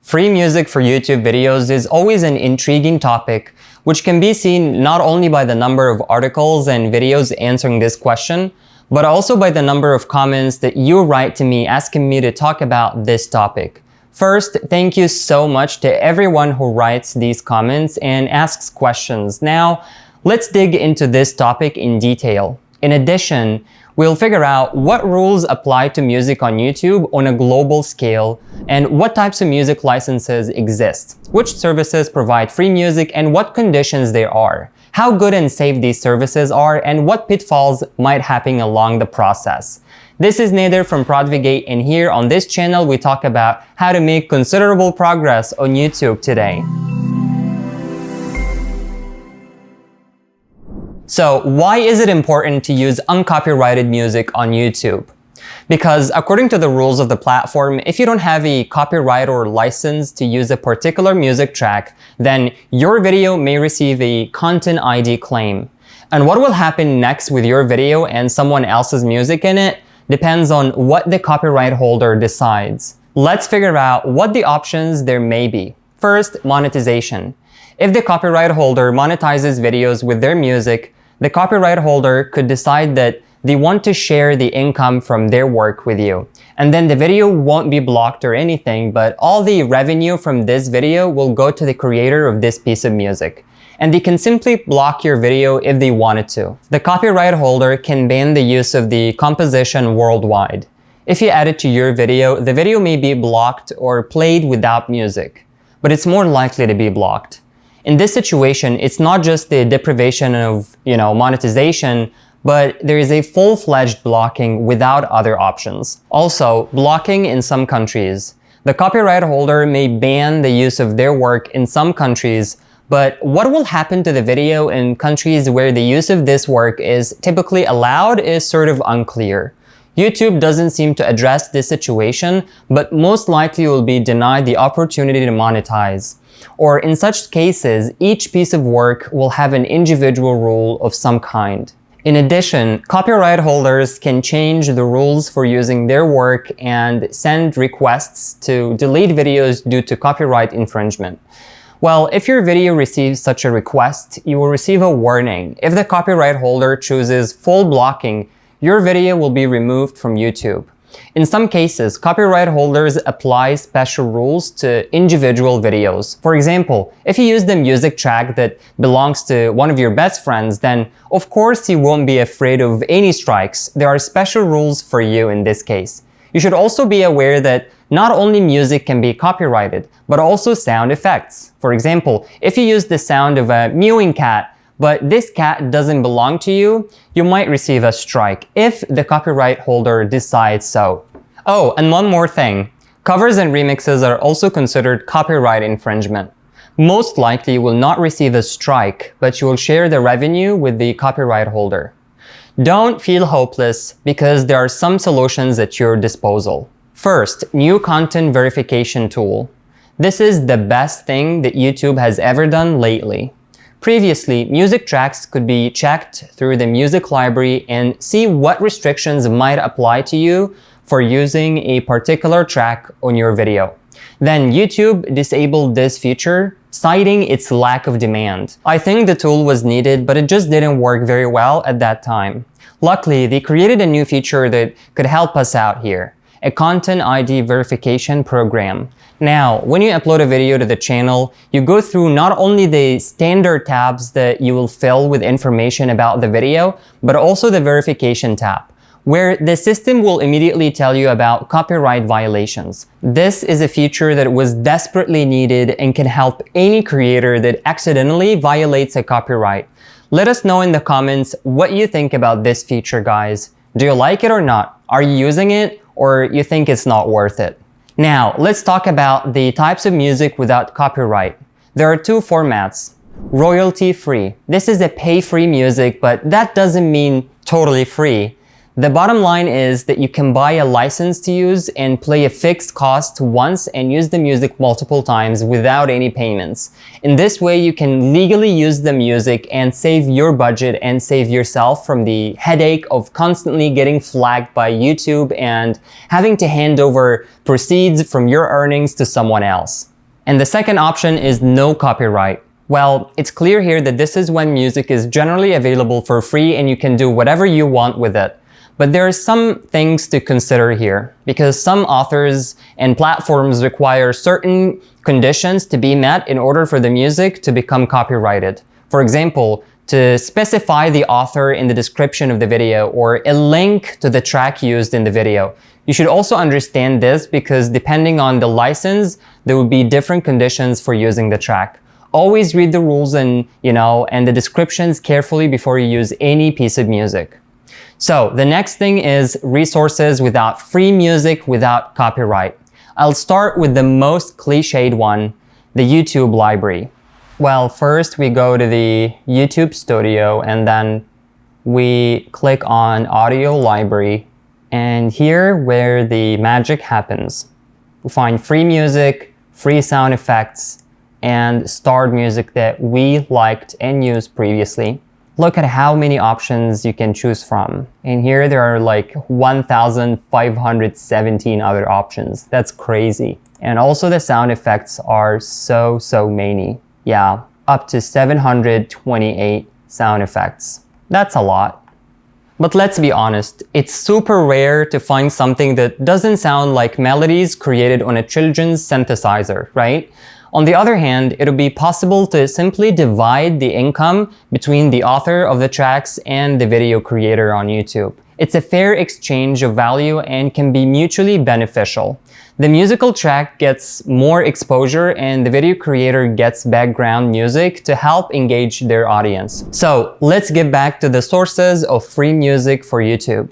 Free music for YouTube videos is always an intriguing topic, which can be seen not only by the number of articles and videos answering this question, but also by the number of comments that you write to me asking me to talk about this topic. First, thank you so much to everyone who writes these comments and asks questions. Now, let's dig into this topic in detail. In addition, we'll figure out what rules apply to music on YouTube on a global scale and what types of music licenses exist, which services provide free music and what conditions there are, how good and safe these services are, and what pitfalls might happen along the process. This is Nader from Prodvigate, and here on this channel we talk about how to make considerable progress on YouTube today. So why is it important to use uncopyrighted music on YouTube? Because according to the rules of the platform, if you don't have a copyright or license to use a particular music track, then your video may receive a Content ID claim. And what will happen next with your video and someone else's music in it depends on what the copyright holder decides. Let's figure out what the options there may be. First, monetization. If the copyright holder monetizes videos with their music, the copyright holder could decide that they want to share the income from their work with you. And then the video won't be blocked or anything, but all the revenue from this video will go to the creator of this piece of music. And they can simply block your video if they wanted to. The copyright holder can ban the use of the composition worldwide. If you add it to your video, the video may be blocked or played without music, but it's more likely to be blocked. In this situation, it's not just the deprivation of, monetization, but there is a full-fledged blocking without other options. Also, blocking in some countries. The copyright holder may ban the use of their work in some countries, but what will happen to the video in countries where the use of this work is typically allowed is sort of unclear. YouTube doesn't seem to address this situation, but most likely will be denied the opportunity to monetize. Or in such cases, each piece of work will have an individual rule of some kind. In addition, copyright holders can change the rules for using their work and send requests to delete videos due to copyright infringement. Well, if your video receives such a request, you will receive a warning. If the copyright holder chooses full blocking, your video will be removed from YouTube. In some cases, copyright holders apply special rules to individual videos. For example, if you use the music track that belongs to one of your best friends, then of course you won't be afraid of any strikes. There are special rules for you in this case. You should also be aware that not only music can be copyrighted, but also sound effects. For example, if you use the sound of a mewing cat, but this cat doesn't belong to you, you might receive a strike if the copyright holder decides so. Oh, and one more thing. Covers and remixes are also considered copyright infringement. Most likely you will not receive a strike, but you will share the revenue with the copyright holder. Don't feel hopeless because there are some solutions at your disposal. First, new content verification tool. This is the best thing that YouTube has ever done lately. Previously, music tracks could be checked through the music library and see what restrictions might apply to you for using a particular track on your video. Then YouTube disabled this feature, citing its lack of demand. I think the tool was needed, but it just didn't work very well at that time. Luckily, they created a new feature that could help us out here. A Content ID verification program. Now, when you upload a video to the channel, you go through not only the standard tabs that you will fill with information about the video, but also the verification tab, where the system will immediately tell you about copyright violations. This is a feature that was desperately needed and can help any creator that accidentally violates a copyright. Let us know in the comments what you think about this feature, guys. Do you like it or not? Are you using it, or you think it's not worth it? Now, let's talk about the types of music without copyright. There are two formats. Royalty-free. This is a pay-free music, but that doesn't mean totally free. The bottom line is that you can buy a license to use and pay a fixed cost once and use the music multiple times without any payments. In this way, you can legally use the music and save your budget and save yourself from the headache of constantly getting flagged by YouTube and having to hand over proceeds from your earnings to someone else. And the second option is no copyright. Well, it's clear here that this is when music is generally available for free and you can do whatever you want with it. But there are some things to consider here, because some authors and platforms require certain conditions to be met in order for the music to become copyrighted. For example, to specify the author in the description of the video or a link to the track used in the video. You should also understand this because depending on the license, there will be different conditions for using the track. Always read the rules and the descriptions carefully before you use any piece of music. So the next thing is resources without free music without copyright. I'll start with the most cliched one, the YouTube library. Well, first we go to the YouTube studio and then we click on audio library, and here where the magic happens. We find free music, free sound effects, and stored music that we liked and used previously. Look at how many options you can choose from. And here there are like 1,517 other options. That's crazy. And also the sound effects are so many. Yeah, up to 728 sound effects. That's a lot. But let's be honest, it's super rare to find something that doesn't sound like melodies created on a children's synthesizer, right? On the other hand, it'll be possible to simply divide the income between the author of the tracks and the video creator on YouTube. It's a fair exchange of value and can be mutually beneficial. The musical track gets more exposure and the video creator gets background music to help engage their audience. So let's get back to the sources of free music for YouTube.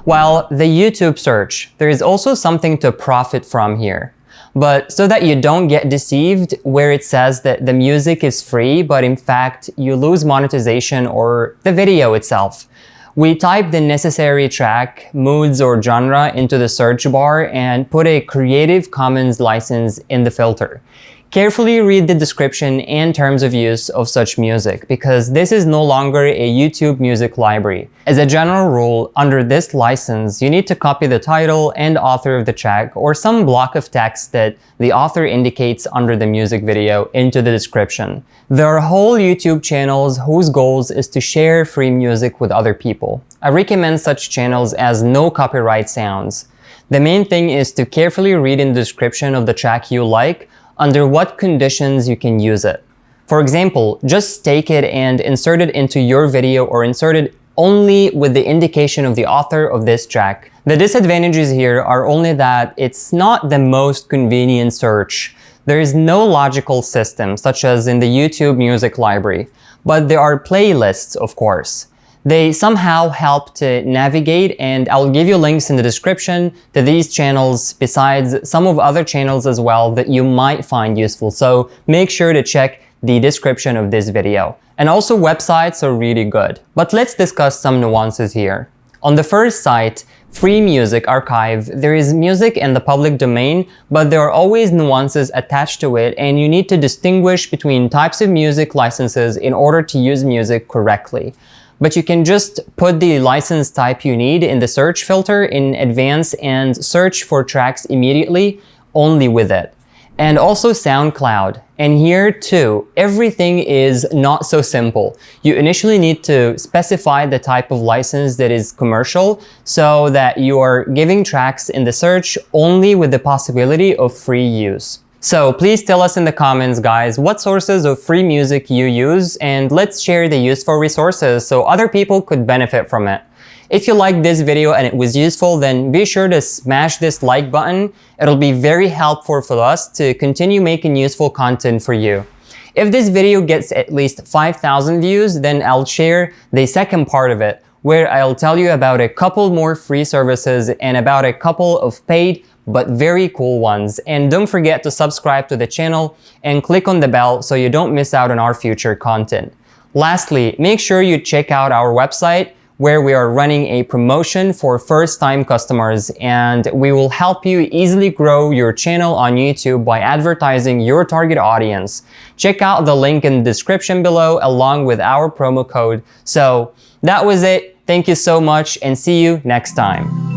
While the YouTube search, there is also something to profit from here. But so that you don't get deceived where it says that the music is free, but in fact you lose monetization or the video itself. We type the necessary track, moods, or genre into the search bar and put a Creative Commons license in the filter. Carefully read the description and terms of use of such music because this is no longer a YouTube music library. As a general rule, under this license, you need to copy the title and author of the track or some block of text that the author indicates under the music video into the description. There are whole YouTube channels whose goals is to share free music with other people. I recommend such channels as no copyright sounds. The main thing is to carefully read in the description of the track you like under what conditions you can use it. For example, just take it and insert it into your video or insert it only with the indication of the author of this track. The disadvantages here are only that it's not the most convenient search. There is no logical system, such as in the YouTube music library, but there are playlists, of course. They somehow help to navigate, and I'll give you links in the description to these channels besides some of other channels as well that you might find useful. So make sure to check the description of this video. And also websites are really good. But let's discuss some nuances here. On the first site, Free Music Archive, there is music in the public domain, but there are always nuances attached to it, and you need to distinguish between types of music licenses in order to use music correctly. But you can just put the license type you need in the search filter in advance and search for tracks immediately only with it. And also SoundCloud. And here too, everything is not so simple. You initially need to specify the type of license that is commercial so that you are giving tracks in the search only with the possibility of free use. So please tell us in the comments, guys, what sources of free music you use, and let's share the useful resources so other people could benefit from it. If you liked this video and it was useful, then be sure to smash this like button. It'll be very helpful for us to continue making useful content for you. If this video gets at least 5,000 views, then I'll share the second part of it, where I'll tell you about a couple more free services and about a couple of paid but very cool ones. And don't forget to subscribe to the channel and click on the bell so you don't miss out on our future content. Lastly, make sure you check out our website where we are running a promotion for first-time customers, and we will help you easily grow your channel on YouTube by advertising your target audience. Check out the link in the description below along with our promo code. So that was it. Thank you so much and see you next time.